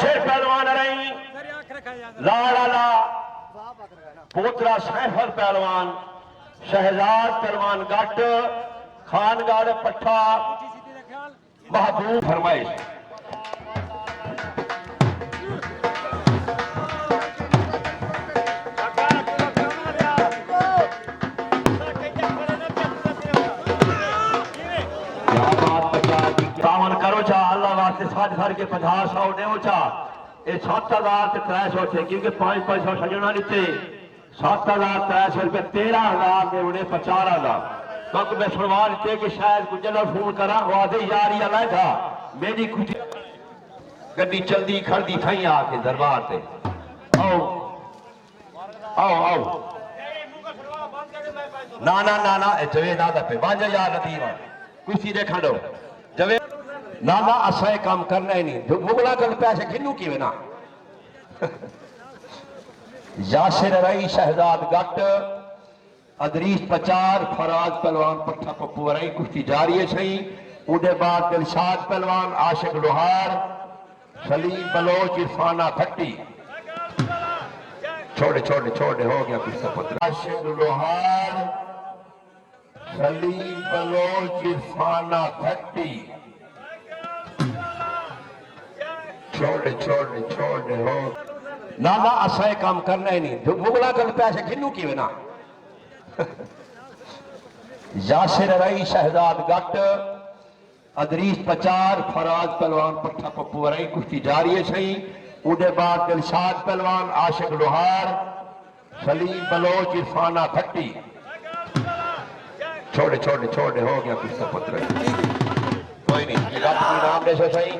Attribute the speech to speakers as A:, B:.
A: यासिर पहलवान रही लाला पोतरा सैफर पहलवान शहजाद पहलवान गट खानगाड़ पट्ठा महबूब फरमाइश करो चा अल्लाह वास्ते साथ भर के 50-100 देव चा ये 7,300 थे क्योंकि 500 सजना लीते 7,300 रुपये 13,000 दे उन्हें 50,000 क्योंकि मैं सुनवा लीते कि शायद कुछ जला फोन करा वो आधे यार ही अलग था मेरी कुछ गड्डी चलती खड़ती थी आके दरबार से आओ आओ आओ ना ना ना ना जवे ना दे बांझ यार नदीवा कुछ देखा दो जवे ना ना असा काम करना ही नहीं मुगला कर पैसे खिनू की ना यासिर रही शहजाद गट अदरीस पचार फराज पहलवान पट्ठा पप्पू रही कुश्ती जारी है सही उदे बाद दिलशाद पहलवान आशिक लोहार सलीम बलोच इरफाना खट्टी छोड़े छोड़े छोड़े हो गया कुछ पुत्र आशिक लोहार सलीम बलोच इरफाना खट्टी छोड़े छोड़े छोड़े हो ना ना असा काम करना ही नहीं मुगला कर पैसे खिनू की ना यासिर रही शहजाद गट अदरीस पचार फराज पहलवान पट्ठा पप्पू रही कुश्ती जारी है सही उदे बाद दिलशाद पहलवान आशिक लोहार सलीम बलोच इरफाना खट्टी छोड़े छोड़े छोड़े हो गया कुछ पुत्र कोई नहीं नाम दे सही